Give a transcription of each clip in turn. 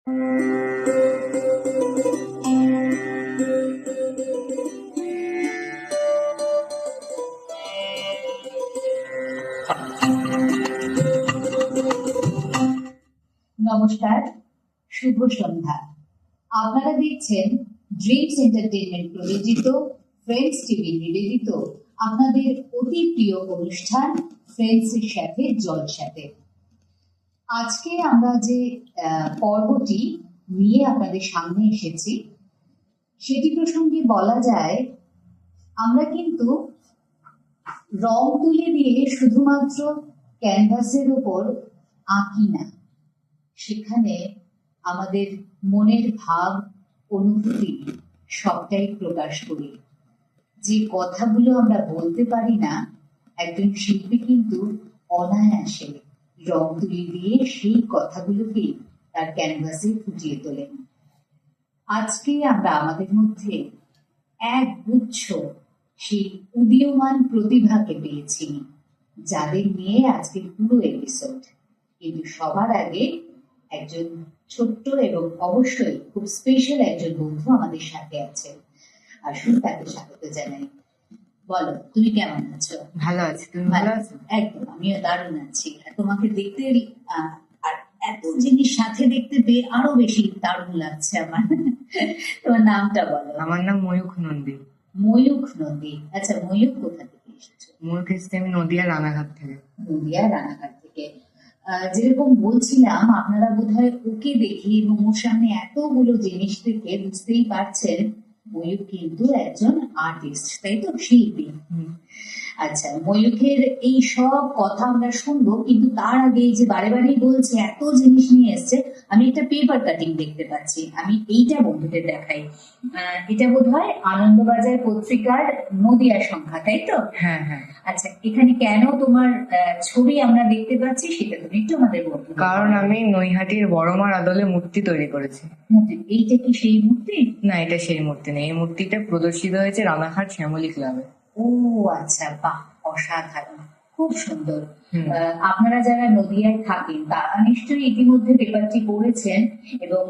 নমস্কার, শুভ সন্ধ্যা। আপনারা দেখছেন ড্রিমস এন্টারটেইনমেন্ট প্রযোজিত ফ্রেন্ডস টিভি নিবেদিত আপনাদের অতি প্রিয় অনুষ্ঠান ফ্রেন্ডসের সাথে জলসাতে। আজকে আমরা যে পর্বটি নিয়ে আপনাদের সামনে এসেছি সেটি প্রসঙ্গে বলা যায়, আমরা কিন্তু রং তুলি দিয়ে শুধুমাত্র ক্যানভাসের উপর আঁকি না, সেখানে আমাদের মনের ভাব, অনুভূতি সবটাই প্রকাশ করি। যে কথাগুলো আমরা বলতে পারি না, একজন শিল্পী কিন্তু অনায়াসে রং তুলি দিয়ে সেই কথাগুলোকে তার ক্যানভাসে ফুটিয়ে তোলেন। আজকে আমরা আমাদের মধ্যে এক গুচ্ছ সেই উদীয়মান প্রতিভাকে পেয়েছি, যাদের নিয়ে আজকের পুরো এপিসোড। কিন্তু সবার আগে একজন ছোট্ট এবং অবশ্যই খুব স্পেশাল একজন বন্ধু আমাদের সাথে আছে। আসুন তাকে স্বাগত জানাই। বলো, তুমি কেমন আছো? ভালো আছি, তুমি ভালো আছো? একদম, আমিও দারুণ আছি। তোমাকে দেখতে আর এত জিনিস সাথে দেখতে পেয়ে আরো বেশি দারুণ লাগছে আমার। তোমার নামটা বলো। আমার নাম ময়ূখ নন্দী। ময়ূখ নন্দী, আচ্ছা। ময়ূখ কোথা থেকে এসেছো? ময়ূখ এসেছি আমি নদিয়া রানাঘাট থেকে। নদিয়া রানাঘাট থেকে। যেরকম বলছিলাম, আপনারা বোধহয় ওকে দেখে এবং ওর সামনে এতগুলো জিনিস থেকে বুঝতেই পারছেন ময়ূখ কিন্তু একজন আর্টিস্ট, তাই তো? শিল্পী। আচ্ছা, ময়ূখের এই সব কথা আমরা শুনবো, কিন্তু তার আগে এই যে বারে বারেই বলছে এত জিনিস নিয়ে এসছে, আমি একটা পেপার কাটিং দেখতে পাচ্ছি। আমি এইটা বন্ধুদের দেখাই। এটা বোধহয় আনন্দবাজার পত্রিকার নদিয়া সংখ্যা, তাই তো? হ্যাঁ হ্যাঁ। আচ্ছা, এখানে কেন তোমার ছবি আমরা দেখতে পাচ্ছি সেটা তুমি একটু আমাদের বলতে? কারণ আমি নৈহাটির বড়মার আদলে মূর্তি তৈরি করেছি। মূর্তি? এইটা কি সেই মূর্তি? না, এটা সেই মূর্তি নেই। এই মূর্তিটা প্রদর্শিত হয়েছে রানাঘাট শ্যামলী ক্লাবে। ও আচ্ছা, বাহ, অসাধারণ, খুব সুন্দর। আপনারা যারা নদিয়ায় থাকেন তারা নিশ্চয়ই ইতিমধ্যে পেপারটি পড়েছেন, এবং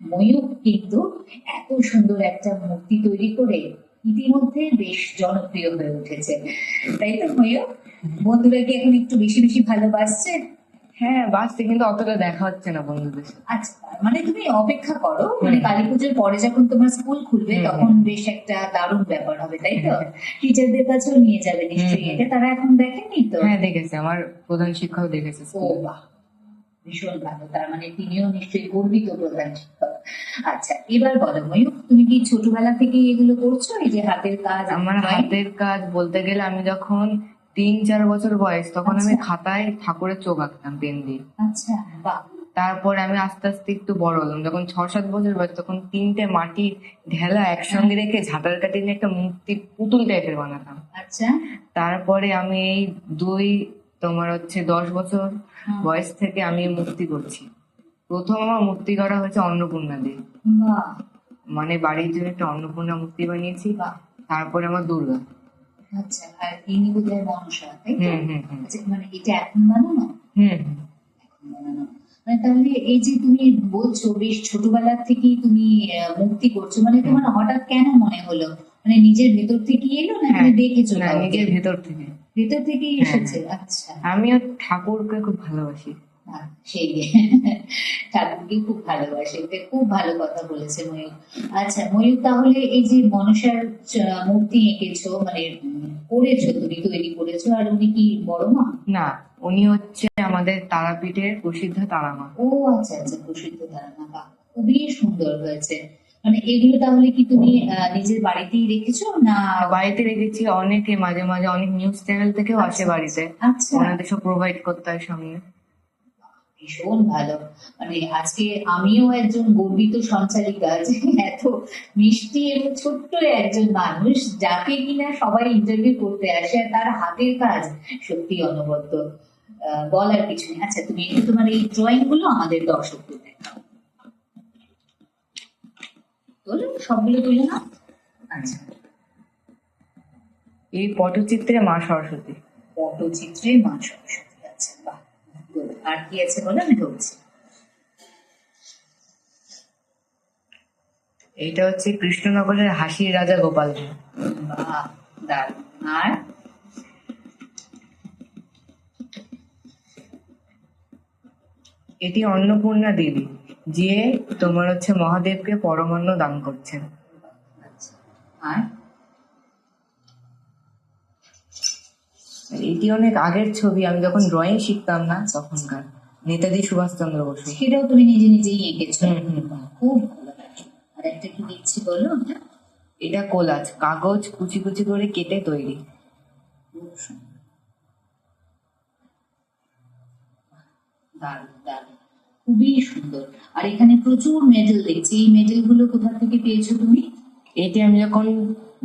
ময়ূখ কিন্তু এত সুন্দর একটা মূর্তি তৈরি করে ইতিমধ্যে বেশ জনপ্রিয় হয়ে উঠেছে, তাই তো ময়ূখ? বন্ধুরা কি এখন একটু বেশি বেশি ভালোবাসছে? হ্যাঁ, বাসতে, কিন্তু অতটা দেখা হচ্ছে না বন্ধুদের সাথে। আচ্ছা, মানে তুমি অপেক্ষা করো, মানে কালী পুজোর পরে যখন তোমার স্কুল খুলবে তখন বেশ একটা দারুণ ব্যাপার হবে, তাই তো? টিচারদের কাছেও নিয়ে যাবে নিশ্চয়ই। এটা তারা এখন দেখেনি তো? হ্যাঁ, দেখেছে, আমার প্রধান শিক্ষক দেখেছে। ও বাহ, ভীষণ ভালো। তার মানে তিনিও নিশ্চয়ই গর্বিত প্রধান শিক্ষক। আচ্ছা, এবার বলো ময়ূখ, তুমি কি ছোটবেলা থেকে এগুলো করছো, এই যে হাতের কাজ? আমার হাতের কাজ বলতে গেলে আমি যখন 3-4 বছর বয়স, তখন আমি খাতায় ঠাকুরের চোখ আঁকতাম পেন দিয়ে। আচ্ছা, বাহ। তারপরে আমি আস্তে আস্তে একটু বড় হলাম, যখন 6-7 বছর বয়স, তখন 3টে মাটির ঢেলা একসঙ্গে রেখে ঝাঁটার কাঠি নিয়ে একটা মূর্তি পুতুল টাইপের বানাতাম। আচ্ছা। তারপরে আমি এই 10 বছর বয়স থেকে আমি মূর্তি করছি। প্রথম আমার মূর্তি করা হয়েছে অন্নপূর্ণা দিয়ে। বাহ। মানে বাড়ির জন্য একটা অন্নপূর্ণা মূর্তি বানিয়েছি। বাহ। তারপরে আমার দুর্গা। আচ্ছা, আর ইনি বোধহয় মনসা, তাই তো? আচ্ছা, মানে এটা এখন বানানো? এখন বানানো। মানে তাহলে এই যে তুমি বলছো বেশ ছোটবেলা থেকেই তুমি মূর্তি করছো, মানে তোমার হঠাৎ কেন মনে হলো? মানে নিজের ভেতর থেকে এলো না তুমি দেখেছো? না, নিজের ভেতর থেকে। ভেতর থেকেই এসেছে। আচ্ছা, আমিও ঠাকুরকে খুব ভালোবাসি। সেই ঠাকুরকে খুব ভালোবাসে, খুব ভালো কথা বলেছে ময়ূর। আচ্ছা ময়ূর, তাহলে এই যে মনসার মূর্তি এঁকেছো, মানে করেছো, তুমি তৈরি করেছো, আর উনি কি বড় মা? না, উনি হচ্ছে আমাদের তারাপীঠের প্রসিদ্ধ তারামা। ও আচ্ছা আচ্ছা, প্রসিদ্ধ তারামা। বাহ, খুবই সুন্দর হয়েছে। মানে এগুলো তাহলে কি তুমি নিজের বাড়িতেই রেখেছো না? বাড়িতে রেখেছি। অনেকে মাঝে মাঝে অনেক নিউজ চ্যানেল থেকেও আসে বাড়িতে। আচ্ছা, ওনাদের সব প্রোভাইড করতে হয় সামনে। ভীষণ ভালো। মানে আজকে আমিও একজন গর্বিত সঞ্চালিকা যে এত মিষ্টি এবং ছোট্ট একজন মানুষ, যাকে কিনা সবাই ইন্টারভিউ করতে আসে, তার হাতের কাজ সত্যি অনবদ্য, বলার কিছু নেই। আচ্ছা, তুমি একটু তোমার এই ড্রয়িং গুলো আমাদের দর্শকদের দেখাও। বলো, সবগুলো তুলে নাও। আচ্ছা, এই পটচিত্রে মা সরস্বতী। পটচিত্রে মা সরস্বতী। আচ্ছা, বাহ। আর কি আছে বলো, আমি ধরছি। এইটা হচ্ছে কৃষ্ণনগরের হাসির রাজা গোপাল ভাঁড়। বাহ, দারুণ। আর এটি অন্নপূর্ণা দেবী, যে তোমার হচ্ছে মহাদেবকে পরমান্ন দান করছেন। আচ্ছা, আর এটি অনেক আগের ছবি, আমি যখন ড্রয়িং শিখতাম না তখনকার, নেতাজি সুভাষচন্দ্র বসু। সেটাও তুমি নিজে নিজেই এঁকেছো? হুম, হুম। খুব ভালো লাগে। আর একটা কি দেখছি বলো ওটা? এটা কোলাজ, কাগজ কুচি কুচি করে কেটে তৈরি। খুব সুন্দর, দারুণ দারুণ, খুবই সুন্দর। আর এখানে প্রচুর মেডেল দেখছি, এই মেডেল গুলো কোথা থেকে পেয়েছো তুমি? এটি আমি যখন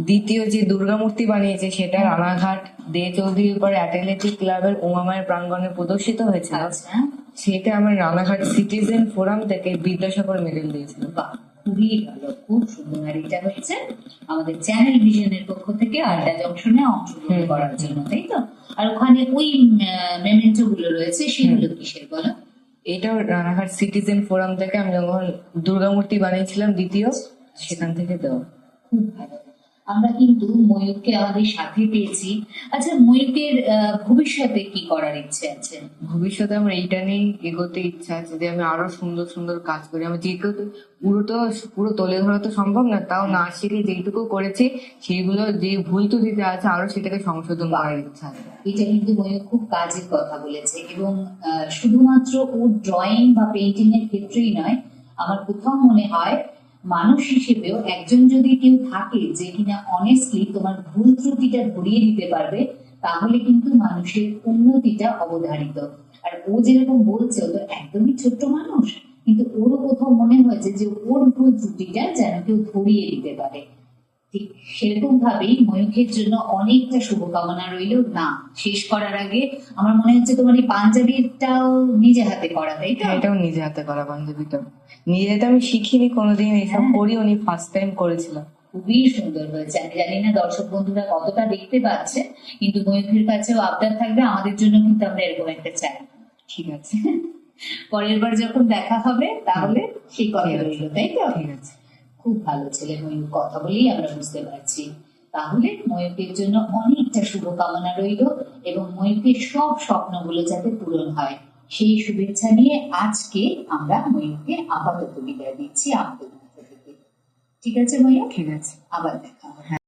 দ্বিতীয় যে দুর্গা মূর্তি বানিয়েছে সেটা রানাঘাট দে চৌধুরীর পরে অ্যাথলেটিক ক্লাবের উমামায়ের প্রাঙ্গণে প্রদর্শিত হয়েছিল। আচ্ছা, সেটা আমার রানাঘাট সিটিজেন ফোরাম থেকে বিদ্যাসাগর মেডেল দিয়েছিল। বাহ, খুবই ভালো, খুব সুন্দর। আর এটা হচ্ছে আমাদের চ্যানেল ভিশনের পক্ষ থেকে আড্ডা জংশনে অংশগ্রহণ করার জন্য, তাই তো? আর ওখানে ওই মেমেন্টো গুলো রয়েছে, সেগুলো কিসের বলো? এটাও রানাঘাট সিটিজেন ফোরাম থেকে আমি যখন দুর্গা মূর্তি বানিয়েছিলাম দ্বিতীয়, সেখান থেকে দেওয়া। খুব ভালো। আমরা কিন্তু ময়ূরকে আমাদের সাথে পেয়েছি। আচ্ছা, ময়ূরের ভবিষ্যতে কি করার ইচ্ছে আছে? ভবিষ্যতে আমার এইটা নিয়েই এগোতে ইচ্ছা আছে, যে আমি আরো সুন্দর সুন্দর কাজ করি। আমি যেটুকু পুরো তুলে ধরা তো সম্ভব না, তাও না শিখে যেটুকু করেছি সেইগুলো, যে ভুল ত্রুটিতে আছে আরো সেটাকে সংশোধন করার ইচ্ছা আছে। এটা কিন্তু ময়ূর খুব কাজের কথা বলেছে, এবং শুধুমাত্র ও ড্রয়িং বা পেন্টিং এর ক্ষেত্রেই নয়, আমার কোথাও মনে হয় মানুষ হিসেবেও একজন যদি কেউ থাকে যে কিনা অনেস্টলি তোমার ভুল ত্রুটিটা ধরিয়ে দিতে পারবে, তাহলে কিন্তু মানুষের উন্নতিটা অবধারিত। আর ও যেরকম বলছে, ও তো একদমই ছোট্ট মানুষ, কিন্তু ওরও কোথাও মনে হয়েছে যে ওর ভুল ত্রুটিটা যেন কেউ ধরিয়ে দিতে পারে। ঠিক সেরকম ভাবেই ময়ূখের জন্য অনেকটা শুভকামনা রইল। না, শেষ করার আগে আমার মনে হচ্ছে তোমার এই পাঞ্জাবিটাও নিজে হাতে করা, তাই তো? হ্যাঁ, এটাও নিজে হাতে করা পাঞ্জাবিটা। নিজে হাতে আমি শিখিনি কোনোদিন, এইসব হ্যাঁ। করি উনি ফার্স্ট টাইম করেছিলাম। খুবই সুন্দর হয়েছে। আমি জানি না দর্শক বন্ধুরা কতটা দেখতে পাচ্ছে, কিন্তু ময়ূখের কাছেও আবদার থাকবে আমাদের জন্য, কিন্তু আমরা এরকম একটা চাই। ঠিক আছে, পরের বার যখন দেখা হবে তাহলে সেই কথা ঠিক আছে। রইল, তাই তো? ঠিক আছে। খুব ভালো ছেলে ময়ূর, কথা বলেই আমরা বুঝতে পারছি। তাহলে ময়ূরের জন্য অনেকটা শুভকামনা রইল, এবং ময়ূরের সব স্বপ্নগুলো যাতে পূরণ হয় সেই শুভেচ্ছা নিয়ে আজকে আমরা ময়ূরকে আপাতত বিদায় দিচ্ছি আমাদের মধ্য থেকে। ঠিক আছে ময়ূর, ঠিক আছে। আবার দেখা হবে।